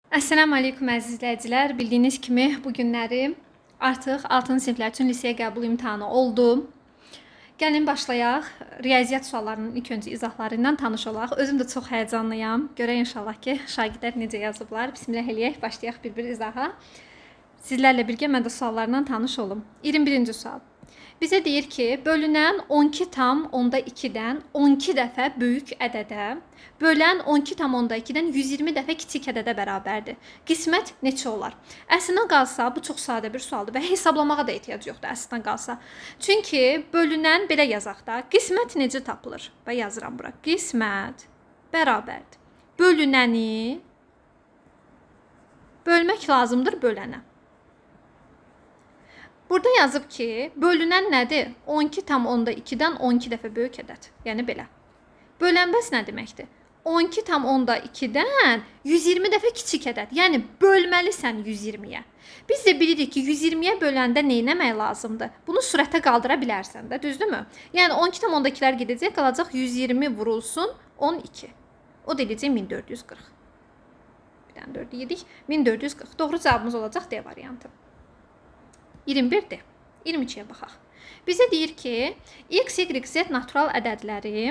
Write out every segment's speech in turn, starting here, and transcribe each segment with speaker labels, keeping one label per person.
Speaker 1: Əssalamu aleykum əziz izləyicilər. Bildiyiniz kimi bu günləri artıq 6-cı siniflər üçün liseyə qəbul imtahanı oldu. Gəlin başlayaq. Riyaziyyat suallarının ilk öncə izahları ilə tanış olaq. Özüm də çox həyəcanlıyam. Görək inşallah ki, şagirdlər necə yazıblar. Bismillah eləyək, başlayaq bir-bir izaha. Sizlərlə birgə mən də suallarla tanış olum. 21-ci sual. Bizə deyir ki, bölünən 12,2-dən 12 dəfə böyük ədədə, bölən 12,2-dən 120 dəfə kiçik ədədə bərabərdir. Qismət neçə olar? Əslində qalsa, bu çox sadə bir sualdır və hesablamağa da ehtiyac yoxdur əslində qalsa. Çünki bölünən belə yazaq da, qismət necə tapılır? Və yazıram bura. Qismət bərabərdir. Bölünəni bölmək lazımdır bölənə. Burada yazıb ki, bölünən nədir? 12,2-dən 12 dəfə böyük ədəd. Yəni belə. Bölənbəs nə deməkdir? 12,2-dən 120 dəfə kiçik ədəd. Yəni bölməlisən 120-yə. Biz də bilirik ki, 120-yə böləndə nə etmək lazımdır? Bunu surətə qaldıra bilərsən də, düzdürmü? Yəni 12,2-lər gedəcək, qalacaq 120 vurulsun 12. O da edəcək 1440. Bir dənə 4 yedik. 1440. Doğru cavabımız olacaq D variantı. 21-dir. 22-yə baxaq. Bizə deyir ki, x, y, z natural ədədləri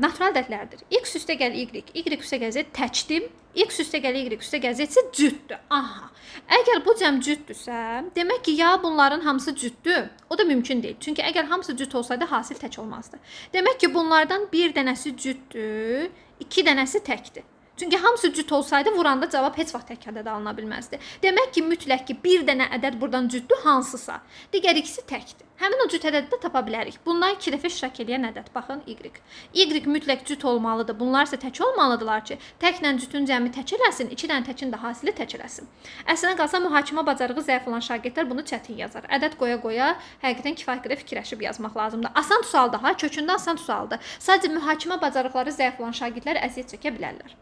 Speaker 1: natural ədədlərdir. X üstəgəl y, y üstəgəl z təkdir. X üstəgəl y üstəgəl z isə cütdür. Aha. Əgər bu cəm cütdürsə, demək ki, ya bunların hamısı cütdür. O da mümkün deyil. Çünki əgər hamısı cüt olsaydı, hasil tək olmazdı. Demək ki, bunlardan bir dənəsi cütdür, iki dənəsi təkdir. Çünki hamısı cüt olsaydı, vuranda cavab heç vaxt tək ədəd alına bilməzdi. Demək ki, mütləq ki, bir dənə ədəd buradan cütdür, hansısa. Digər ikisi təkdir. Həmin o cüt ədədi də tapa bilərik. Bunlar 2 dəfə iştirak edən ədəd. Baxın, y. Y mütləq cüt olmalıdır. Bunlar isə tək olmalıdırlar ki, təklə cütün cəmi tək eləsin, 2 dənə təkin də hasili tək eləsin. Əslində qalsa, mühakimə bacarığı zəif olan şagirdlər bunu çətin yazar. Ədəd qoya-qoya həqiqətən kifayət qədər fikirləşib yazmaq lazımdır. Asan sualdır, ha, kökündə asan sualdır. Sadəcə mühakimə bacarıqları zəif olan şagirdlər əziyyət çəkə bilərlər.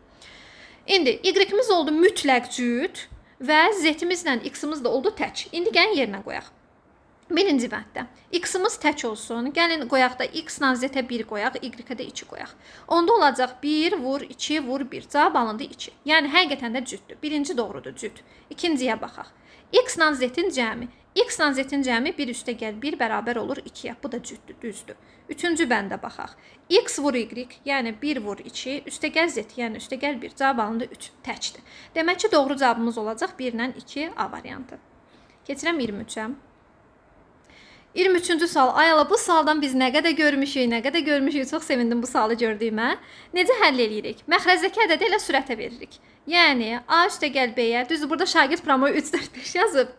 Speaker 1: İndi y-imiz oldu mütləq cüt və z-imizlə x-imiz də oldu tək. İndi gəlin yerinə qoyaq. Birinci bənddə x-imiz tək olsun. Gəlin qoyaq da x-la z-ə 1 qoyaq, y-ə də 2 qoyaq. Onda olacaq 1 vur 2 vur 1. Cavab alındı 2. Yəni həqiqətən də cütdür. Birinci doğrudur, cüt. İkinciyə baxaq. X-la z-in cəmi. X-la z-in cəmi 1 üstəgəl 1 bərabər olur 2-yə. Bu da cütdür, düzdür. Üçüncü bəndə baxaq. X vur y, yəni 1 vur 2, üstəgəl z, yəni üstəgəl 1. Cavab alındı 3, təkdir. Demək ki, doğru cavabımız olacaq 1 ilə 2 A variantı. Keçirəm 23-ə. 23-cü sual. Ay Allah, bu sualdan biz nə qədər görmüşük, çox sevindim bu sualı gördüyümə. Necə həll edirik? Məxrəzdəki ədədi ilə sürətə veririk. Yəni, A üstəgəl B-yə, düzdür, burada şagird promoyu 3, 4, 5 yazıb.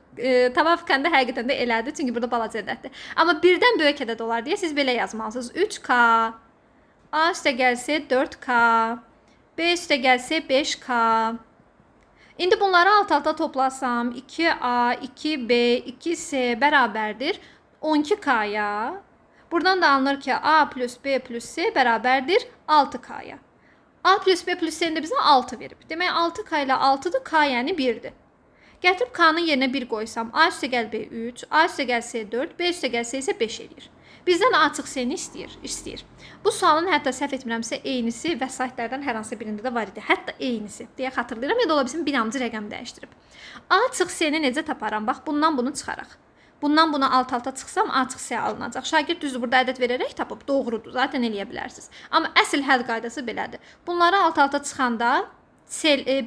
Speaker 1: Tavafikəndə həqiqətən də elədi, çünki burada balaca ədəddir. Amma birdən böyük ədəd olar deyə siz belə yazmalısınız. 3K, A üstəgəlsə 4K, B üstəgəlsə 5K. İndi bunları alt-alta toplasam, 2A, 2B, 2C bərabərdir 12K-ya. Buradan da alınır ki, A plus B plus C bərabərdir 6K-ya. A plus B plus C-nin də bizə 6 verib. Demək, 6K ilə 6-dır, K yəni 1-dir. Gətirib K-nın yerinə 1 qoysam, A üstəgəl B 3, A üstəgəl C 4, B üstəgəl C isə 5 eləyir. Bizdən açıq C-ni istəyir. Bu sualın hətta səhv etmirəmsə, eynisi vəsaitlərdən hər hansı birində də var idi. Hətta eynisi deyə xatırlayıram, ya da ola bilsin bir amcı rəqəm dəyişdirib. Açıq C-ni necə taparam? Bax, bundan bunu çıxaraq. Bundan buna alt-alta çıxsam, açıq C alınacaq. Şagird düzdür, burada ədəd verərək tapıb, doğrudur, zaten eləyə bilərsiniz. Amma əsl həll qaydası belədir. Bunları alt-alta çıxanda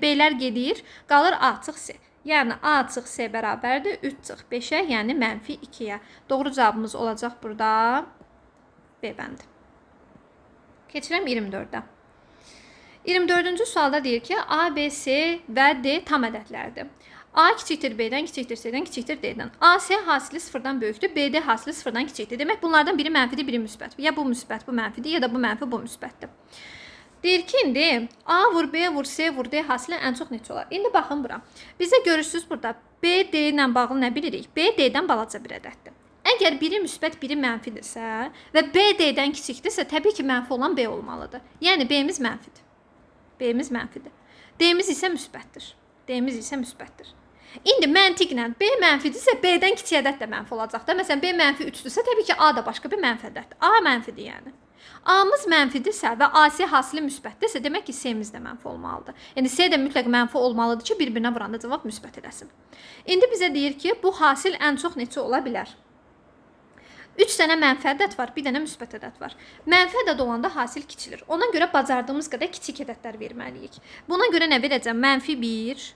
Speaker 1: B-lər gedir, qalır açıq C. Yəni, A açıq C bərabərdir 3 çıx 5-ə, yəni mənfi 2-yə. Doğru cavabımız olacaq burada B bəndi. Keçirəm 24-də. 24-cü sualda deyir ki, A, B, C və D tam ədədlərdir. A kiçikdir B-dən, kiçikdir C-dən, kiçikdir D-dən. A, C hasili 0-dan böyükdür, B, D hasili 0-dan kiçikdir. Demək, bunlardan biri mənfidir, biri müsbət. Ya bu müsbət, bu mənfidir, ya da bu mənfi, bu müsbətdir. Deyir ki, indi A vur B vur C vur D hasili ən çox neçə olar? İndi baxın bura. Bizə görürsünüz burada B, D ilə bağlı nə bilirik? B, D-dən balaca bir ədəddir. Əgər biri müsbət, biri mənfidirsə və B, D-dən kiçikdirsə, təbii ki, mənfi olan B olmalıdır. Yəni, B-miz mənfidir. B-miz mənfidir. D-miz isə müsbətdir. D-miz isə müsbətdir. İndi məntiqlə B mənfidirsə, B-dən kiçik ədəd də mənfi olacaq da. Məsələn, B mənfi 3-dürsə, təbii ki, A da başqa bir mənfi ədəddir. A mənfidir yəni. A-mız mənfidirsə və AC hasili müsbətdirsə, demək ki, C-miz də mənfi olmalıdır. Yəni C də mütləq mənfi olmalıdır ki, bir-birinə vuranda cavab müsbət eləsin. İndi bizə deyir ki, bu hasil ən çox neçə ola bilər? 3 dənə mənfi ədəd var, bir dənə müsbət ədəd var. Mənfi ədəd olanda hasil kiçilir. Ona görə bacardığımız qədər kiçik ədədlər verməliyik. Buna görə nə verəcəm? -1,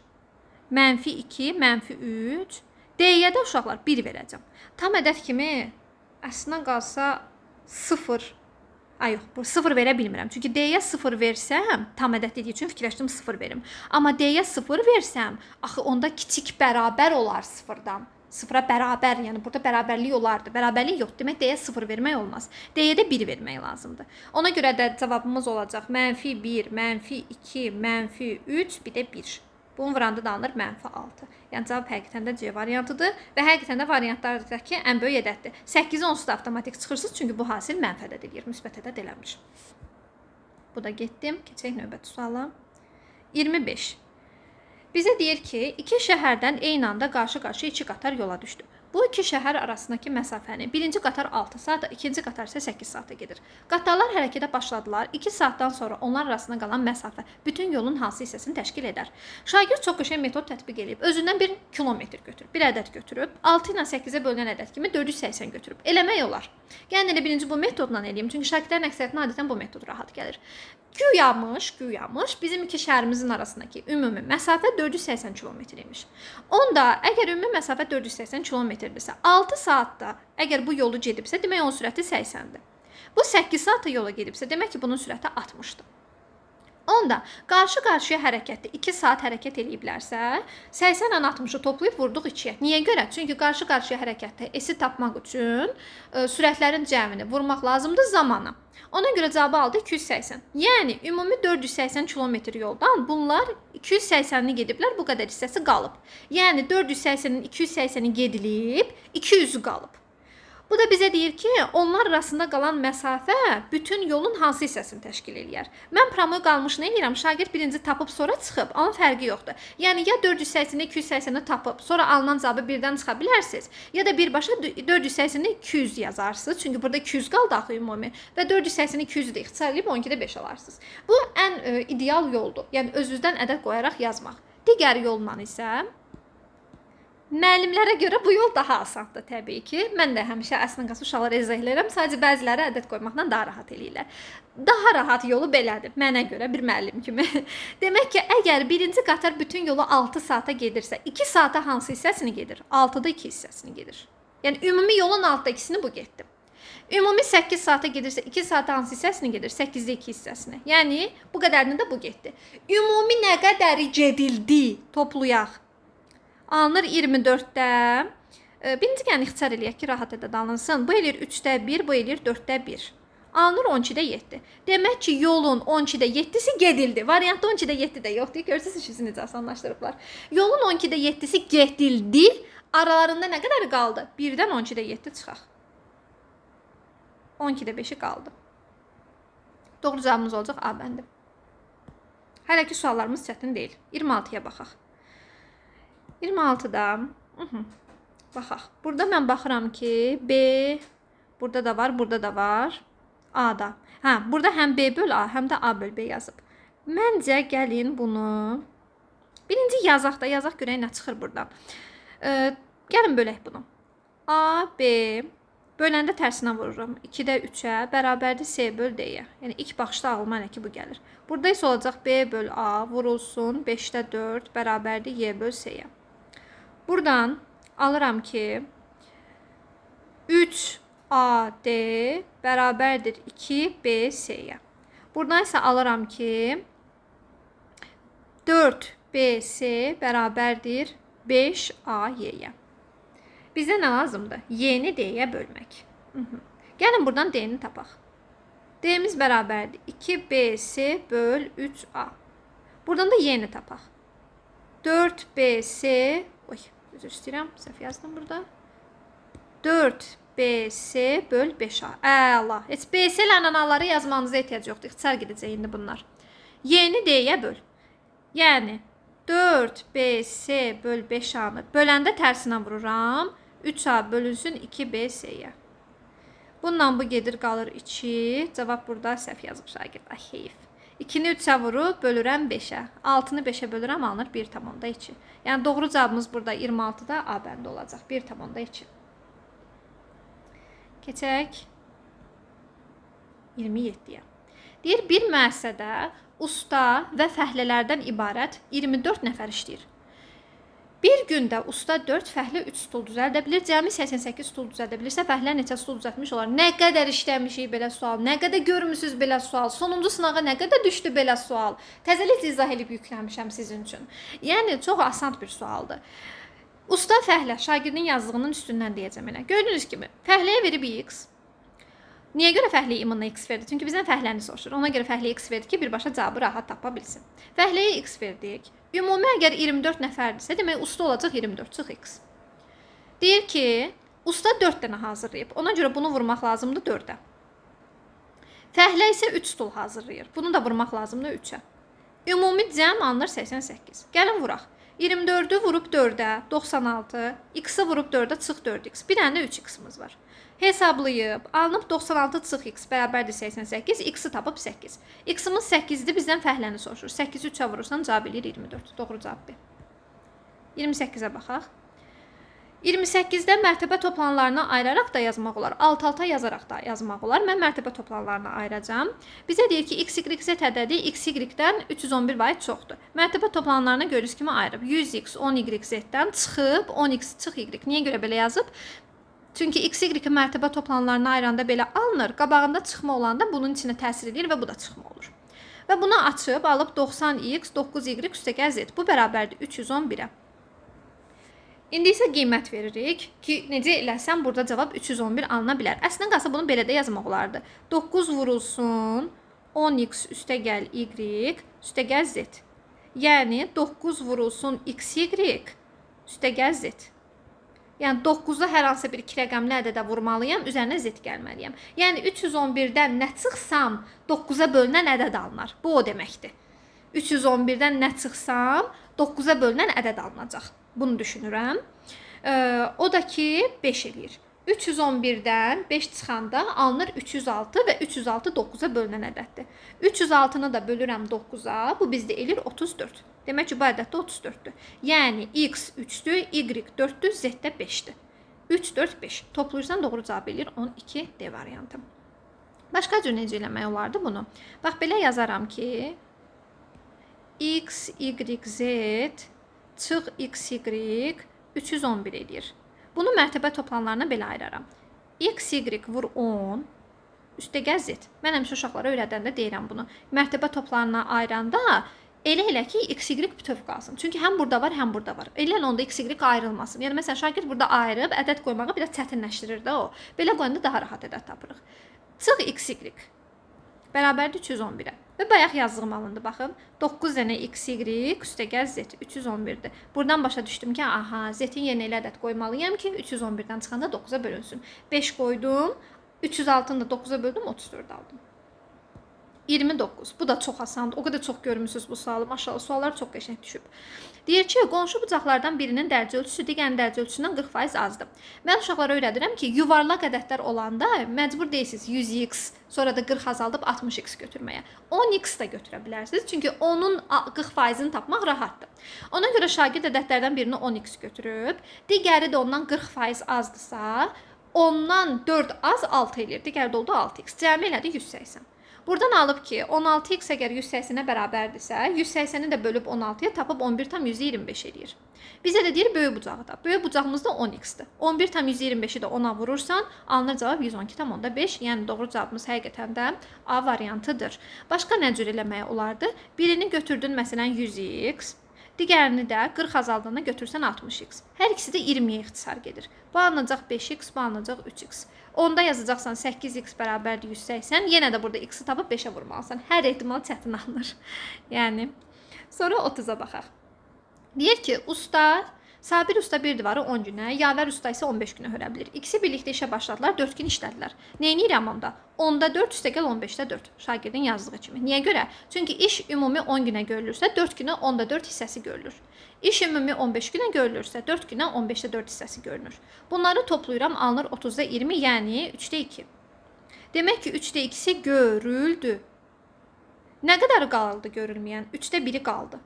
Speaker 1: -2, -3. D-yə də uşaqlar 1 verəcəm. Tam ədəd kimi əslində qalsa 0. Ay yox, bu 0 verə bilmirəm. Çünki D-yə 0 versəm, tam ədəd dediyi üçün fikirləşdim 0 verim. Amma D-yə 0 versəm, axı onda kiçik bərabər olar 0-dan. 0-a bərabər, yəni burada bərabərlik olardı. Bərabərlik yox, demək D-yə 0 vermək olmaz. D-yə də 1 vermək lazımdır. Ona görə də cavabımız olacaq -1, -2, -3, bir də 1. Bunun vuranda da alınır -6. Yəni cavab həqiqətən də C variantıdır və həqiqətən də variantlardakı ən böyük ədəddir. 8-i onsuz da avtomatik çıxırsınız, çünki bu hasil mənfi ədəd edir, müsbət ədəd eləmir. Bu da getdim. Keçək növbəti suala. 25. Bizə deyir ki, iki şəhərdən eyni anda qarşı-qarşıya 2 qatar yola düşdü. Bu iki şəhər arasındakı məsafəni birinci qatar 6 saat, ikinci qatar isə 8 saata gedir. Qatarlar hərəkətə başladılar. 2 saatdan sonra onlar arasında qalan məsafə bütün yolun hansı hissəsini təşkil edər? Şagird çox qəşəng metod tətbiq edib. Özündən 1 kilometr götürüb, bir ədəd götürüb, 6 ilə 8-ə bölünən ədəd kimi 480 götürüb. Eləmək olar. Yəni elə birinci bu metodla eləyim, çünki şagirdlərin əksəriyyətinə adətən bu metod rahat gəlir. Güyamış bizim iki şəhərimizin arasındakı ümumi məsafə 480 km imiş. Onda əgər ümumi məsafə 480 km-dirsə, 6 saatda əgər bu yolu gedibsə, demək onun sürəti 80-dir. Bu 8 saata yola gedibsə, demək ki, bunun sürəti 60-dır. Onda qarşı-qarşıya hərəkətdə 2 saat hərəkət eləyiblərsə, 80 ilə 60-ı toplayıb vurduq 2-yə. Niyə görə? Çünki qarşı-qarşıya hərəkətdə S-i tapmaq üçün sürətlərin cəmini vurmaq lazımdır zamana. Ona görə cavabı aldı 280. Yəni ümumi 480 km yoldan bunlar 280-ni gediblər, bu qədər hissəsi qalıb. Yəni 480-in 280-i gedilib, 200-ü qalıb. Bu da bizə deyir ki, onlar arasında qalan məsafə bütün yolun hansı hissəsini təşkil eləyər. Mən promoy qalmışını eləyirəm, şagird birinci tapıb sonra çıxıb, onun fərqi yoxdur. Yəni ya 480-i 280-i tapıb, sonra alınan cavabı birdən çıxa bilərsiniz, ya da birbaşa 480-i 200 yazarsınız. Çünki burada 200 qaldı axı ümumi və 480-i 200-ü də ixtisar edib 12-də 5 alarsınız. Bu ən ideal yoldur. Yəni özünüzdən ədəd qoyaraq yazmaq. Digər yolla isə müəllimlərə görə bu yol daha asandır təbii ki. Mən də həmişə əslində qalsa uşaqlara izah edirəm. Sadəcə bəziləri ədəd qoymaqla daha rahat eləyirlər. Daha rahat yolu belədir mənə görə bir müəllim kimi. Demək ki, əgər birinci qatar bütün yolu 6 saata gedirsə, 2 saata hansı hissəsini gedir? 6-da 2 hissəsini gedir. Yəni ümumi yolun 6-da 2-sini bu getdi. Ümumi 8 saata gedirsə, 2 saata hansı hissəsini gedir? 8-də 2 hissəsini. Yəni bu qədərini də bu getdi. Ümumi nə qədəri gedildi? Toplayaq. Alınır 24-də. Birinci gəlin ixtisar eləyək ki, rahat ədəd alınsın. Bu eləyir 3-də 1, bu eləyir 4-də 1. Alınır 12-də 7. Demək ki, yolun 12-də 7-si gedildi. Variantda 12-də 7 də yoxdur. Görürsünüz işinizi necə asanlaşdırıblar. Yolun 12-də 7-si gedildi. Aralarında nə qədər qaldı? 1-dən 12-də 7 çıxaq. 12-də 5-i qaldı. Doğru cavabımız olacaq A bəndi. Hələ ki, suallarımız çətin deyil. 26-ya baxaq. 26-da baxaq. Burada mən baxıram ki, B burada da var, burada da var. A-da. Burada həm B böl A, həm də A böl B yazıb. Məncə gəlin bunu birinci yazaq da, yazaq görək nə çıxır buradan. Gəlin bölək bunu. A, B böləndə tərsinə vururum. 2-də 3-ə bərabərdir C böl D-yə. Yəni ilk baxışda ağlıma nə ki bu gəlir. Burada isə olacaq B böl A vurulsun 5-də 4 bərabərdir Y böl C-yə. Buradan alıram ki 3AD bərabərdir 2BC-yə. Buradan isə alıram ki 4BC bərabərdir 5AY-yə. Bizə nə lazımdır? Y-ni D-yə bölmək. Gəlin buradan D-ni tapaq. D-miz bərabərdir 2BC böl 3A. Buradan da Y-ni tapaq. 4BC üzr istəyirəm, səhv yazdım burada. 4BC böl 5A. Əla. Heç BC ilə anaları yazmanıza ehtiyac yoxdur. İxtisar gedəcək indi bunlar. Y-ni D-yə böl. Yəni 4BC böl 5A-nı böləndə tərsinə vururam. 3A bölünsün 2BC-yə. Bundan bu gedir qalır 2. Cavab burada səhv yazıb şagird. Ay heyf. 2-ni 3-ə vurub bölürəm 5-ə. 6-nı 5-ə bölürəm alınır 1,2. Yəni doğru cavabımız burada 26-da A bəndi olacaq. 1,2. Keçək 27-yə. Deyir, bir müəssisədə usta və fəhlələrdən ibarət 24 nəfər işləyir. Bir gündə usta 4 fəhlə 3 stul düzəldə bilir. Cəmi 88 stul düzəldə bilirsə, fəhlə neçə stul düzəltmiş olar? Nə qədər işləmişik belə sual? Nə qədər görmüsünüz belə sual? Sonuncu sınağa nə qədər düşdü belə sual? Təzəlik izah edib yükləmişəm sizin üçün. Yəni çox asan bir sualdır. Usta fəhlə şagirdin yazdığının üstündən deyəcəm elə. Gördüyünüz kimi fəhləyə verib x. Niyə görə fəhləyə imanla x verdi? Çünki bizdən fəhləni soruşur. Ona görə fəhləyə x verdi ki, birbaşa cavabı rahat tapa bilsin. Fəhləyə x verdik. Ümumi əgər 24 nəfərdirsə, demək usta olacaq 24 çıx x. Deyir ki, usta 4 dənə hazırlayıb. Ona görə bunu vurmaq lazımdır 4-ə. Fəhlə isə 3 stul hazırlayır. Bunu da vurmaq lazımdır 3-ə. Ümumi cəm alınır 88. Gəlin vuraq. 24-ü vurub 4-ə 96, x-i vurub 4-ə çıx 4x. Bir dənə 3x-imiz var. Hesablayıb, alınıb 96 çıx x bərabərdir 88, x-i tapıb 8. X-imiz 8-dir, bizdən fəhləni soruşur. 8-i 3-ə vurursan cavab eləyir 24. Doğru cavab B. 28-ə baxaq. 28-də mərtəbə toplanlarına ayıraraq da yazmaq olar. Alt-alta yazaraq da yazmaq olar. Mən mərtəbə toplanlarına ayıracağım. Bizə deyir ki, x, y, z ədədi x, y-dən 311 vahid çoxdur. Mərtəbə toplanlarına görürüz kimi ayırıb. 100x, 10y, z-dən çıxıb 10x, çıx y. Niyə görə belə yazıb? Çünki x, y-i mərtəbə toplanlarına ayıranda belə alınır. Qabağında çıxma olanda bunun içinə təsir edir və bu da çıxma olur. Və bunu açıb, alıb 90x, 9y üstəgəl z. Bu bərabərdir 311-ə. İndi isə qiymət veririk ki, necə eləsəm burada cavab 311 alına bilər. Əslində qalsa bunu belə də yazmaq olardı. 9 vurulsun 10x üstəgəl y üstəgəl z. Yəni 9 vurulsun xy üstəgəl z. Yəni 9-u hər hansı bir 2 rəqəmli ədədə vurmalıyam, üzərinə z gəlməliyəm. Yəni 311-dən nə çıxsam 9-a bölünən ədəd alınır. Bu o deməkdir. 311-dən nə çıxsam 9-a bölünən ədəd alınacaq. Bunu düşünürəm. O da ki 5 eləyir. 311-dən 5 çıxanda alınır 306 və 306 9-a bölünən ədəddir. 306-nı da bölürəm 9-a, bu bizdə eləyir 34. Demək ki, bu ədəd də 34-dür. Yəni x 3-dür, y 4-dür, z də 5-dir. 3, 4, 5. Toplayırsan doğru cavab eləyir 12 D variantı. Başqa cür necə eləmək olardı bunu? Bax, belə yazaram ki, x, y, z çıx x, y 311 edir. Bunu mərtəbə toplanlarına belə ayıraram. X, y vur 10, üstəgəl z. Mən həmişə uşaqlara öyrədəndə deyirəm bunu. Mərtəbə toplarına ayıranda elə ki, x, y bütöv qalsın. Çünki həm burada var, həm burada var. Elə onda x, y ayrılmasın. Yəni, məsələn, şagird burada ayırıb ədəd qoymağı biraz çətinləşdirir də o. Belə qoyanda daha rahat ədəd tapırıq. Çıx x, y bərabərdir 311-ə. Və bayaq yazdığım alındı, baxın. 9 dənə x, y üstəgəl z 311-dir. Buradan başa düşdüm ki, aha, z-in yerinə elə ədəd qoymalıyam ki, 311-dən çıxanda 9-a bölünsün. 5 qoydum, 306-nı da 9-a böldüm, 34 aldım. 29. Bu da çox asandır. O qədər çox görmüsünüz bu sualı. Maşallah, suallar çox qəşəng düşüb. Deyir ki, qonşu bucaqlardan birinin dərc ölçüsü digərinin dərc ölçüsündən 40% azdır. Mən uşaqlara öyrədirəm ki, yuvarlaq ədədlər olanda məcbur deyilsiniz 100x, sonra da 40 azaldıb 60x götürməyə. 10x də götürə bilərsiniz. Çünki onun 40%-ni tapmaq rahatdır. Ona görə şagird ədədlərdən birini 10x götürüb, digəri də ondan 40% azdırsa, ondan 4 az 6 eləyir. Digəri də oldu 6x. Cəmi elədi 180. Buradan alıb ki, 16x əgər 180-ə bərabərdirsə, 180-i də bölüb 16-ya tapıb 11,125 eləyir. Bizə də deyir böyük bucaqda. Böyük bucağımız da 10x-dir. 11,125-i də 10-a vurursan, alınır cavab 112,5. Yəni doğru cavabımız həqiqətən də A variantıdır. Başqa nə cür eləmək olardı? Birini götürdün məsələn 100x, digərini də 40 azaldığında götürsən 60x. Hər ikisi də 20-yə ixtisar gedir. Bu alınacaq 5x, bu alınacaq 3x. Onda yazacaqsan 8x bərabərdir 180. Yenə də burada x-i tapıb 5-ə vurmalısan. Hər ehtimal çətin alınır. Yəni, sonra 30-a baxaq. Deyir ki, Sabir usta bir divarı 10 günə, Yavər usta isə 15 günə hörə bilir. İkisi birlikdə işə başladılar, 4 gün işlədilər. Neyniyirəm onda? 10-da 4 üstəgəl 15-də 4. Şagirdin yazdığı kimi. Niyə görə? Çünki iş ümumi 10 günə görülürsə, 4 günə 10-da 4 hissəsi görülür. İş ümumi 15 günə görülürsə, 4 günə 15-də 4 hissəsi görünür. Bunları toplayıram, alınır 30-da 20, yəni 3-də 2. Demək ki, 3-də 2-si görüldü. Nə qədər qaldı görülməyən? 3-də 1-i qaldı.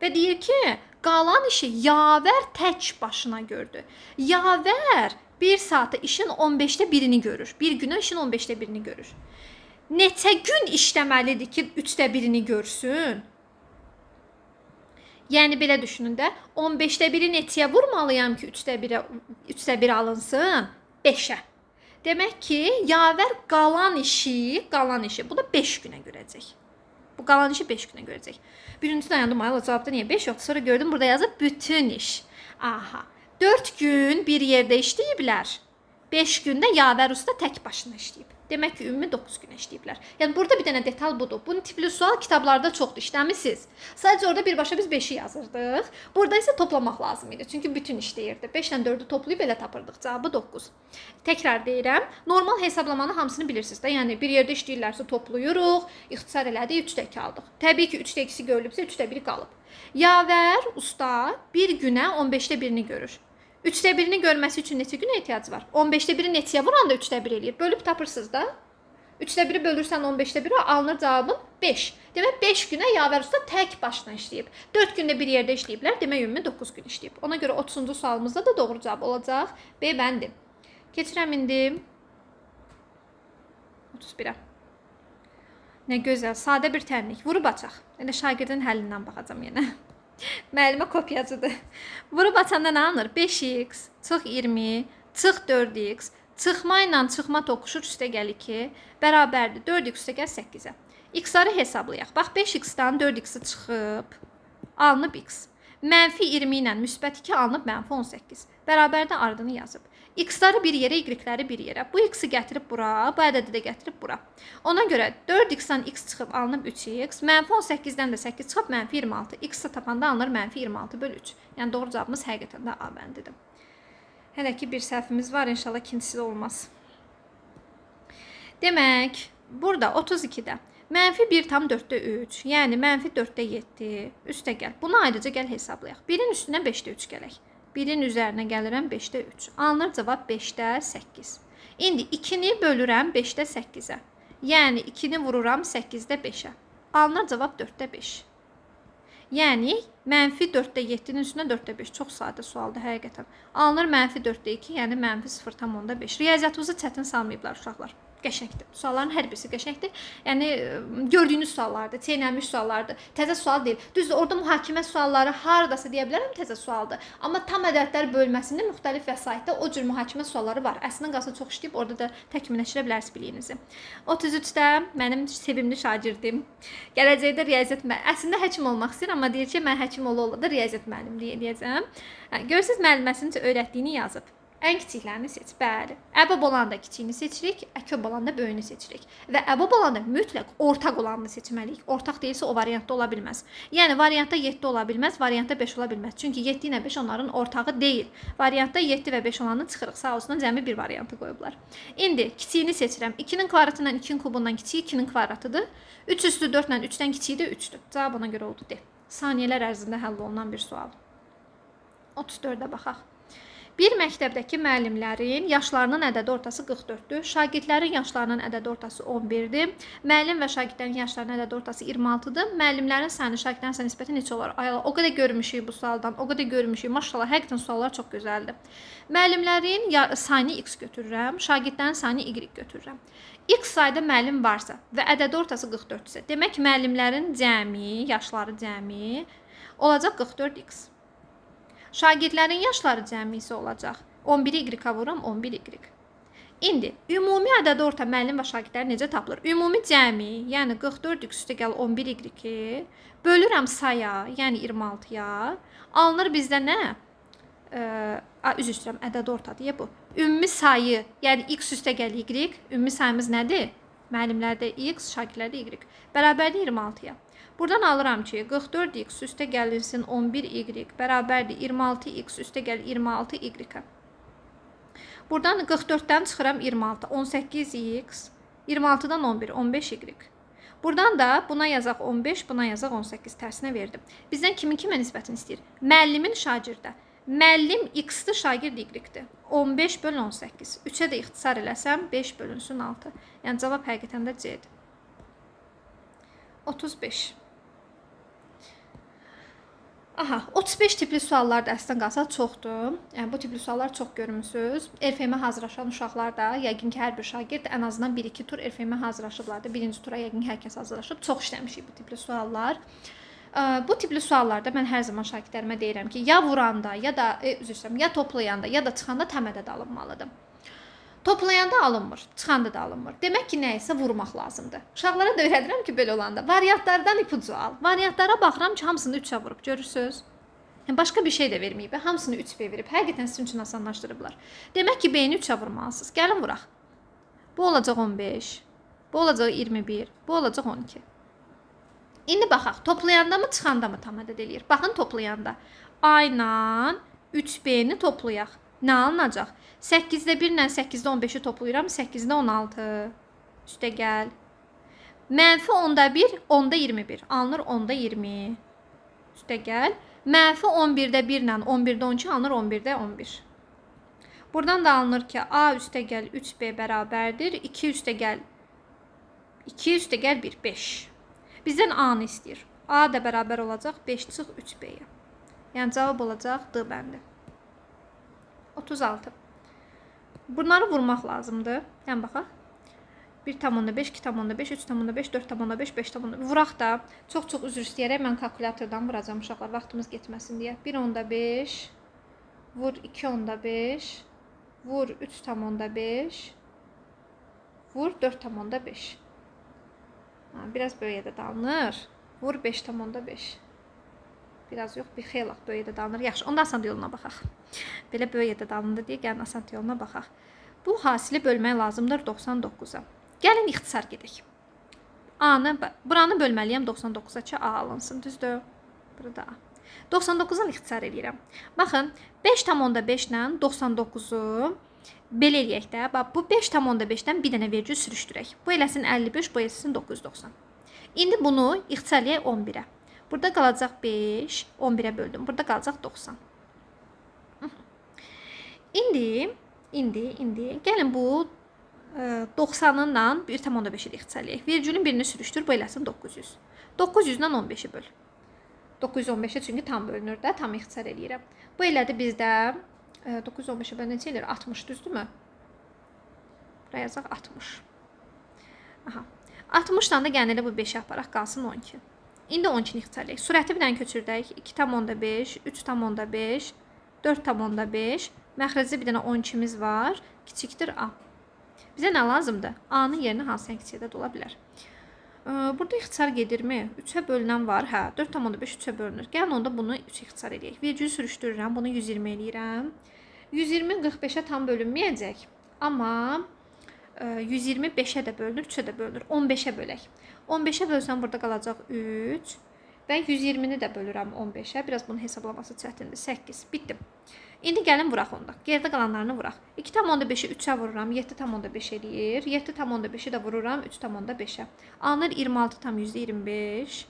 Speaker 1: Və deyir ki, qalan işi yavər tək başına gördü. Yavər 1 saatda işin 15-də 1-ini görür. Bir günə işin 15-də 1-ini görür. Neçə gün işləməlidir ki, 3-də 1-ini görsün? Yəni belə düşünün də, 15-də 1-i neçəyə vurmalıyam ki, 3-də 1 alınsın? 5-ə. Demək ki, yavər qalan işi, bu da 5 günə görəcək. Bu qalan işi 5 günə görəcək. Birinci dayandım, ayla cavabda niyə 5 yoxdur? Sonra gördüm, burada yazıb bütün iş. Aha, 4 gün bir yerdə işləyiblər. 5 gündə yavər usta tək başına işləyib. Demək ki, ümumi 9 gün işləyiblər. Yəni, burada bir dənə detal budur. Bunun tipli sual kitablarda çoxdur, işləmişsiniz. Sadəcə orada birbaşa biz 5-i yazırdıq. Burada isə toplamaq lazım idi. Çünki bütün işləyirdi. 5 ilə 4-ü toplayıb elə tapırdıq. Cavabı 9. Təkrar deyirəm. Normal hesablamanı hamısını bilirsiniz də. Yəni, bir yerdə işləyirlərsə toplayırıq. İxtisar elədik, 3-də 2 aldıq. Təbii ki, 3-də 2-si görülübsə, 3-də 1 qalıb. Yavər usta bir günə 15-də 1-ini görür. 3-də 1-ini görməsi üçün neçə günə ehtiyac var? 15-də 1-i neçəyə vuranda 3-də 1 eləyir? Bölüb tapırsınız da. 3-də 1-i bölürsən 15-də 1-ə, alınır cavabın 5. Demək 5 günə yavər usta tək başına işləyib. 4 gündə bir yerdə işləyiblər, demək ümumi 9 gün işləyib. Ona görə 30-cu sualımızda da doğru cavab olacaq. B bəndi. Keçirəm indi 31-ə. Nə gözəl, sadə bir tənlik. Vurub açaq. Yəni şagirdin həllindən baxacam yenə. Müəllimə kopyacıdır. Vurub açanda nə alınır? 5x çıx 20 çıx 4x çıxma ilə çıxma toqquşur üstə gəl 2 bərabərdir 4x üstə gəl 8-ə. X-ları hesablayaq. Bax 5x-dan 4x-i çıxıb alınıb x. Mənfi 20 ilə müsbət 2 alınıb mənfi 18. Bərabərdə ardını yazıb. X-ları bir yerə, Y-ləri bir yerə. Bu x-i gətirib bura, bu ədədi də gətirib bura. Ona görə 4x-dan x çıxıb alınıb 3x, mənfi 18-dən də 8 çıxıb mənfi 26. X-i tapanda alınır mənfi 26 bölü 3. Yəni doğru cavabımız həqiqətən də A bəndidir. Hələ ki bir səhvimiz var, inşallah ikincisi olmaz. Demək, burada 32-də mənfi 1/4-də 3, yəni mənfi 4-də 7 üstə gəl. Bunu ayrıca gəl hesablayaq. 1-in üstünə 5-də 3 gələk. 1-in üzərinə gəlirəm 5-də 3. Alınır cavab 5-də 8. İndi 2-ni bölürəm 5-də 8-ə. Yəni 2-ni vururam 8-də 5-ə. Alınır cavab 4-də 5. Yəni mənfi 4-də 7-nin üstünə 4-də 5. Çox sadə sualdır həqiqətən. Alınır mənfi 4-də 2, yəni mənfi 0,5. Riyaziyyatınızı çətin salmayıblar uşaqlar. Qəşəngdir. Sualların hər birisi qəşəngdir. Yəni gördüyünüz suallardır, çeynənmiş suallardır. Təzə sual deyil. Düzdür, orada mühakimə sualları hardasa deyə bilərəm təzə sualdır. Amma tam ədədlər bölməsində müxtəlif vəsaitdə o cür mühakimə sualları var. Əslində qalsa çox işləyib orada da təkmilləşdirə bilərsiniz biliyinizi. 33-də mənim sevimli şagirdim. Gələcəkdə riyaziyyat əslində həkim olmaq istəyir, amma deyir ki, mən həkim ola da riyaziyyat müəllimliyi eləyəcəm. Görürsüz müəlliməsinin öyrətdiyini yazıb. Ən kiçiklərini seç. Bəli. Əbəb olanda kiçiyini seçirik, əköb olanda böyüyünü seçirik. Və əbəb olanda mütləq ortaq olanını seçməliyik. Ortaq deyilsə o variantda ola bilməz. Yəni variantda 7 ola bilməz, variantda 5 ola bilməz. Çünki 7 ilə 5 onların ortağı deyil. Variantda 7 və 5 olanı çıxırıq. Sağ olsunlar cəmi bir variantı qoyublar. İndi kiçiyini seçirəm. 2-nin kvadratı ilə 2-nin kubundan kiçiyi 2-nin kvadratıdır. 3 üstü 4 ilə 3-dən kiçiyi də 3-dür. Cavab ona görə oldu D. Saniyələr ərzində həll olunan bir sual. 34-də baxaq. Bir məktəbdəki müəllimlərin yaşlarının ədədi ortası 44-dür. Şagirdlərin yaşlarının ədədi ortası 11-dir. Müəllim və şagirdlərin yaşlarının ədədi ortası 26-dır. Müəllimlərin sayını şagirdlərin sayına nisbəti neçə olar? Ay Allah, o qədər görmüşük bu sualdan, o qədər görmüşük. Maşallah, həqiqətən suallar çox gözəldir. Müəllimlərin sayını x götürürəm, şagirdlərin sayını y götürürəm. X sayda müəllim varsa və ədədi ortası 44-dürsə, demək müəllimlərin cəmi, yaşları cəmi olacaq 44x. Şagirdlərin yaşları cəmi isə olacaq. 11-i y-a vururam, 11y. İndi, ümumi ədədi orta müəllim və şagirdlər necə tapılır? Ümumi cəmi, yəni 44 üstə gəl 11y bölürəm saya, yəni 26-ya. Alınır bizdə nə? Üzr istəyirəm, ədədi ortadır bu. Ümumi sayı, yəni x üstə gəl y. Ümumi sayımız nədir? Müəllimlərdə x, şagirdlərdə y. Bərabərdir 26-ya. Buradan alıram ki, 44x üstə gəlinsin 11y bərabərdir 26x üstə gəl 26y. Buradan 44-dən çıxıram 26, 18x, 26-dan 11, 15y. Buradan da buna yazaq 15, buna yazaq 18, tərsinə verdim. Bizdən kimin kimə nisbətini istəyir? Müəllimin şagirdə. Müəllim X-dir, şagird Y-dir. 15 bölü 18. 3-ə də ixtisar eləsəm 5 bölünsün 6. Yəni cavab həqiqətən də C-dir. 35. Aha, 35 tipli suallar da əslən qalsa çoxdur. Yəni bu tipli suallar çox görmüsünüz. RFM-ə hazırlaşan uşaqlar da, yəqin ki, hər bir şagird ən azından 1-2 tur RFM-ə hazırlaşıblar da. Birinci tura yəqin hər kəs hazırlaşıb. Çox işləmişik bu tipli suallar. Bu tipli suallarda mən hər zaman şagirdlərimə deyirəm ki, ya vuranda, ya da üzr istəyirəm, ya toplayanda, ya da çıxanda təmədəd alınmalıdır. Toplayanda alınmır, çıxanda da alınmır. Demək ki, nəyisə vurmaq lazımdır. Uşaqlara da öyrədirəm ki, belə olanda variantlardan ipucu al. Variantlara baxıram ki, hamısını 3-ə vurub, görürsüz? Yəni başqa bir şey də verməyib, hamısını 3B verib. Həqiqətən sizin üçün asanlaşdırıblar. Demək ki, B-ni 3-ə vurmalısınız. Gəlin vuraq. Bu olacaq 15, bu olacaq 21, bu olacaq 12. İndi baxaq, toplayanda mı, çıxanda mı təmədəd eləyir? Baxın, toplayanda A ilə 3B-ni toplayaq. Nə alınacaq? 8-də 1 ilə 8-də 15-i toplayıram, 8-də 16. Üstə gəl. Mənfi 10-da 1, 10-da 21. Alınır 10-da 20. Üstə gəl. Mənfi 11-də 1 ilə 11-də 12 alınır 11-də 11. Buradan da alınır ki, A üstə gəl 3B bərabərdir. 2 üstə gəl 2 üstə gəl 1, 5. Bizdən A-nı istəyir. A da bərabər olacaq 5 çıx 3B-yə. Yəni cavab olacaq D bəndi. 36. Bunları vurmaq lazımdır. Yəni baxaq. 1,5, 2,5, 3,5, 4,5, 5,5. Vuraq da. Çox üzr istəyərək mən kalkulyatordan vuracağam uşaqlar. Vaxtımız getməsin deyə. 1,5, vur 2,5, vur 3,5, vur 4,5. Biraz böyüyə də dalınır. Vur 5,5. Biraz yox, bir xeyli böyüyə də dalınır. Yaxşı, onda asan yoluna baxaq. Belə böyüyə də dalındı deyə gəlin asan yoluna baxaq. Bu hasili bölmək lazımdır 99-a. Gəlin ixtisar gedək. A-nı, buranı bölməliyəm 99-a ki, A alınsın, düzdür? Burada A. 99-dan ixtisar edirəm. Baxın, 5,5 ilə 99-u belə eləyək də. Bax, bu 5,5-dən bir dənə vergül sürüşdürək. Bu eləsin 55, bu eləsin 990. İndi bunu ixtisar eləyək 11-ə. Burada qalacaq 5, 11-ə böldüm. Burada qalacaq 90. İndi gəlin bu 90-la 1,5-i ixtisar eləyək. Vergülün birini sürüşdür, bu eləsin 900. 900-dən 15-i böl. 915-ə çünki tam bölünür də, tam ixtisar eləyirəm. Bu elədi bizdə 915-ə böl necə eləyir? 60, düzdürmü? Buraya yazaq 60. Aha. 60-dan da gəlin elə bu 5-ə aparaq, qalsın 12. İndi 12-ni ixtisar eləyək. Sürəti bir dənə köçürdək. 2,5, 3,5, 4,5. Məxrəcdə bir dənə 12-miz var. Kiçikdir A. Bizə nə lazımdır? A-nın yerinə hansı əksiyədə ola bilər? Burada ixtisar gedirmi? 3-ə bölünən var. Hə, 4,5 3-ə bölünür. Gəlin onda bunu 3 ixtisar eləyək. Vergülü sürüşdürürəm. Bunu 120 eləyirəm. 120 45-ə tam bölünməyəcək. Amma 120 5-ə də bölünür, 3-ə də bölünür. 15-ə bölək. 15-ə bölsəm burada qalacaq 3 və 120-ni də bölürəm 15-ə. Biraz bunun hesablaması çətindir. 8. Bitdim. İndi gəlin vuraq onda. Geridə qalanlarını vuraq. 2,5-i 3-ə vururam, 7,5 eləyir. 7,5-i də vururam 3,5-ə. Alınır 26,25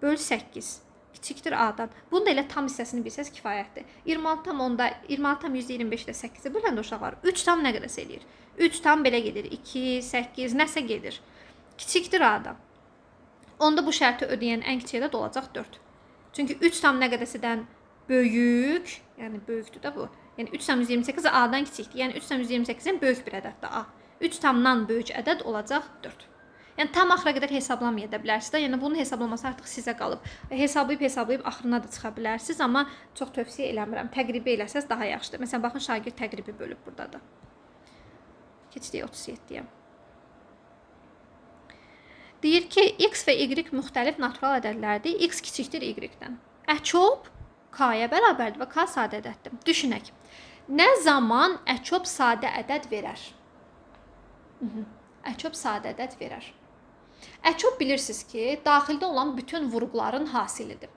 Speaker 1: böl 8. Kiçikdir A-dan. Bunu da elə tam hissəsini bilsəz kifayətdir. 26,25 də 8-i böləndə uşaqlar 3 tam nə qədəsə eləyir? 3 tam belə gedir. 2, 8, nəsə gedir. Kiçikdir A-dan. Onda bu şərti ödəyən ən kiçik ədəd olacaq 4. Çünki 3 tam nə qədəsidən böyük, yəni böyükdür də bu. Yəni 3,28 A-dan kiçikdir. Yəni 3,28-in böyük bir ədəddir A. 3 tamdan böyük ədəd olacaq 4. Yəni tam axıra qədər hesablamaya da bilərsiniz də. Yəni bunun hesablaması artıq sizə qalıb. Hesablayıb axırına da çıxa bilərsiniz, amma çox tövsiyə eləmirəm. Təqribi eləsəz daha yaxşıdır. Məsələn, baxın şagird təqribi bölüb burada da. Keçdik 37-yə. Deyir ki, x və y müxtəlif natural ədədlərdir. X kiçikdir y-dən. Əçob k-yə bərabərdir və k sadə ədəddir. Düşünək. Nə zaman əçob sadə ədəd verər? Əçob sadə ədəd verər. Əçob bilirsiniz ki, daxildə olan bütün vurğuların hasilidir.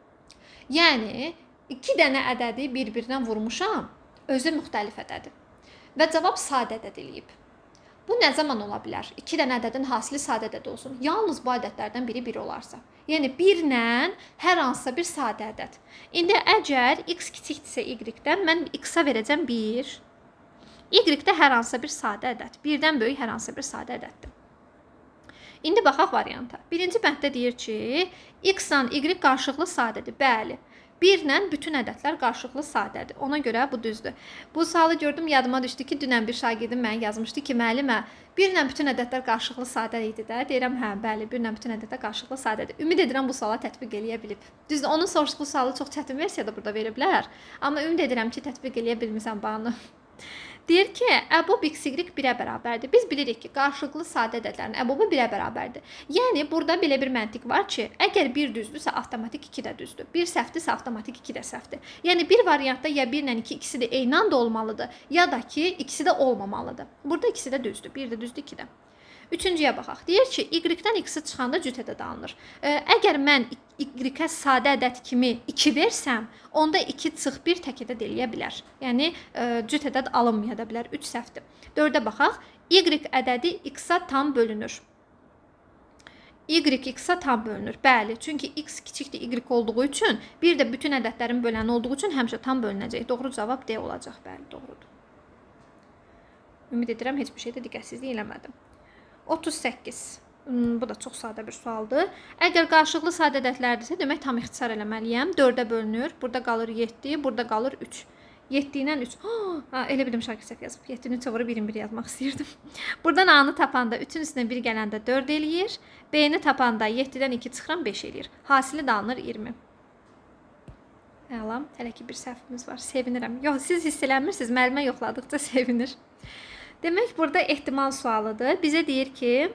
Speaker 1: Yəni, 2 dənə ədədi bir-birindən vurmuşam, özü müxtəlif ədədir. Və cavab sadə ədəd eləyib. Bu nə zaman ola bilər? 2 dənə ədədin hasili sadə ədəd olsun. Yalnız bu ədədlərdən biri 1 olarsa. Yəni 1 ilə hər hansısa bir sadə ədəd. İndi əgər x kiçikdirsə y-dən, mən x-a verəcəm 1. Y də hər hansısa bir sadə ədəd. 1-dən böyük hər hansısa bir sadə ədəddir. İndi baxaq varianta. Birinci bənddə deyir ki, x-la y qarşılıqlı sadədir. Bəli. 1 ilə bütün ədədlər qarşılıqlı sadədir. Ona görə bu düzdür. Bu sualı gördüm, yadıma düşdü ki, dünən bir şagirdim mənə yazmışdı ki, müəllimə, 1 ilə bütün ədədlər qarşılıqlı sadə idi də. Deyirəm, hə, bəli, 1 ilə bütün ədədlər qarşılıqlı sadədir. Ümid edirəm bu suala tətbiq eləyə bilib. Düzdür, onun soruşduğu sualı çox çətin versiyada burada veriblər. Amma ümid edirəm ki, tətbiq eləyə bilmirsən bağını. Deyir ki, əbob xy 1-ə bərabərdir. Biz bilirik ki, qarşılıqlı sadə ədədlərin əbobu 1-ə bərabərdir. Yəni, burada belə bir məntiq var ki, əgər 1 düzdürsə, avtomatik 2 də düzdür. 1 səhvdirsə, avtomatik 2 də səhvdir. Yəni, bir variantda ya 1 ilə 2 ikisi də eyni anda olmalıdır, ya da ki, ikisi də olmamalıdır. Burada ikisi də düzdür. 1 də düzdür, 2 də. Üçüncüyə baxaq. Deyir ki, y-dən x-i çıxanda cüt ədəd alınır. Əgər mən y-ə sadə ədəd kimi 2 versəm, onda 2 çıx 1 tək ədəd eləyə bilər. Yəni, cüt ədəd alınmaya da bilər. 3 səhvdir. 4-ə baxaq. Y ədədi x-a tam bölünür. Y x-a tam bölünür. Bəli, çünki x kiçikdir y olduğu üçün, bir də bütün ədədlərin böləni olduğu üçün həmişə tam bölünəcək. Doğru cavab D olacaq. Bəli, doğrudur. Ümid edirəm, heç bir şeydə diqqətsizlik eləmədim. 38. Bu da çox sadə bir sualdır. Əgər qarşılıqlı sadə ədədlərdirsə, demək tam ixtisar eləməliyəm. 4-ə bölünür. Burada qalır 7, burada qalır 3. 7 ilə 3. Elə bildim Şakir səhv yazıb. 7-ni çovuru 1-1 yazmaq istəyirdim. Buradan A-nı tapanda 3-ün üstünə 1 gələndə 4 eləyir. B-ni tapanda 7-dən 2 çıxıram 5 eləyir. Hasili də alınır 20. Əlam, hələ ki bir səhvimiz var. Sevinirəm. Yox, siz hiss eləmirsiniz. Müəllimə yoxladıqca sevinir. Demək, burada ehtimal sualıdır. Bizə deyir ki,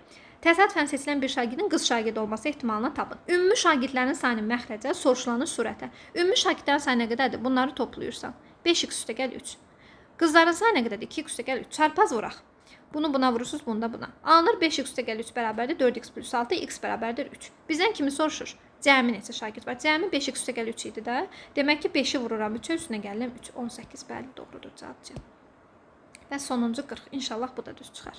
Speaker 1: təsadüfən seçilən bir şagirdin qız şagird olması ehtimalına tapın. Ümumi şagirdlərin sayını məxrəcə, soruşulanı surətə. Ümumi şagirdlərin sayı nə qədərdir? Bunları toplayırsan. 5x üstə gəl 3. Qızların sayı nə qədərdir? 2x üstə gəl 3. Çarpaz vuraq. Bunu buna vurursunuz, bunu da buna. Alınır 5x üstə gəl 3 bərabərdir 4x plus 6, x bərabərdir 3. Bizdən kimi soruşur? Cəmi neçə şagird var? Cəmi 5x üstə gəl 3 idi də. Demək ki, 5-i vururam 3-ə, üstünə gəlirəm 3. 18, bəli, doğrudur cavab C. Və sonuncu 40. İnşallah bu da düz çıxar.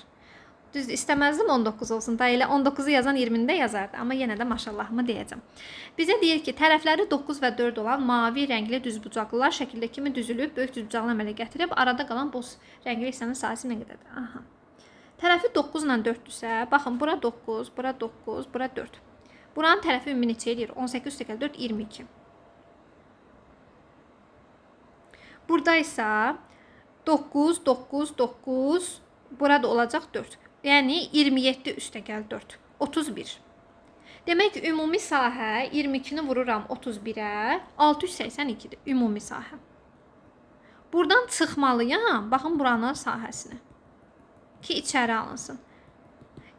Speaker 1: Düzdür, istəməzdim 19 olsun. Da elə 19-u yazan 20-ni də yazardı. Amma yenə də maşallahımı deyəcəm. Bizə deyir ki, tərəfləri 9 və 4 olan mavi rəngli düzbucaqlılar şəkildə kimi düzülüb, böyük düzbucaqlı əmələ gətirib, arada qalan boz rəngli hissənin sayısı nə qədərdir? Aha. Tərəfi 9 ilə 4-dürsə, baxın, bura 9, bura 9, bura 4. Buranın tərəfi ümumi neçə edir? 18 üstə gəl 4, 22. Burada isə 9, 9, 9, burada olacaq 4. Yəni, 27 üstə gəl 4, 31. Demək ki, ümumi sahə 22-ni vururam 31-ə, 682-dir ümumi sahə. Buradan çıxmalıyam, baxın buranın sahəsini ki, içəri alınsın.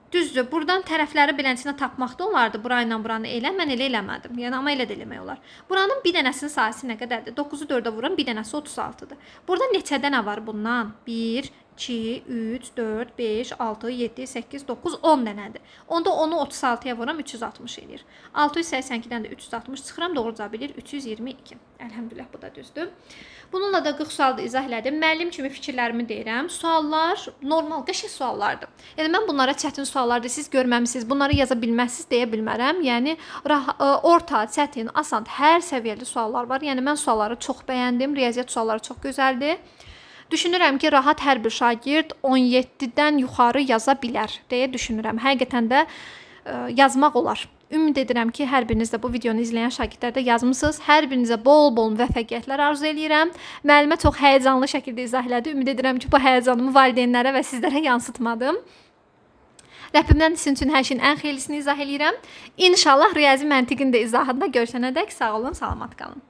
Speaker 1: Düzdür, buradan tərəfləri bilənçinə tapmaq da olardı. Bura ilə buranı elə, mən elə eləmədim. Yəni, amma elə də eləmək olar. Buranın bir dənəsinin sahəsi nə qədərdir? 9-u 4-ə vururam, bir dənəsi 36-dır. Burada neçə dənə var bundan? 1, 2, 3, 4, 5, 6, 7, 8, 9, 10 dənədir. Onda onu 36-ya vuram, 360 eləyir. 682-dən də 360 çıxıram, doğru cavab eləyir 322. Əlhəmdülillah, bu da düzdür. Bununla da 40 sualda izah elədim. Müəllim kimi fikirlərimi deyirəm. Suallar normal, qəşəng suallardır. Yəni, mən bunlara çətin suallardır, siz görməmisiniz, bunları yaza bilməzsiniz deyə bilmərəm. Yəni, orta, çətin, asan, hər səviyyəli suallar var. Yəni, mən sualları çox bəyəndim, riyaziyyat sualları çox gözəldir. Düşünürəm ki, rahat hər bir şagird 17-dən yuxarı yaza bilər deyə düşünürəm. Həqiqətən də yazmaq olar. Ümid edirəm ki, hər biriniz də bu videonu izləyən şagirdlər də yazmısınız. Hər birinizə bol-bol müvəffəqiyyətlər arzu eləyirəm. Müəllimə çox həyəcanlı şəkildə izah elədi. Ümid edirəm ki, bu həyəcanımı valideynlərə və sizlərə yansıtmadım. Rəbbimdən sizin üçün hər şeyin ən xeyirlisini izah eləyirəm. İnşallah riyazi məntiqin də izahında görüşənədək sağ olun, salamat qalın.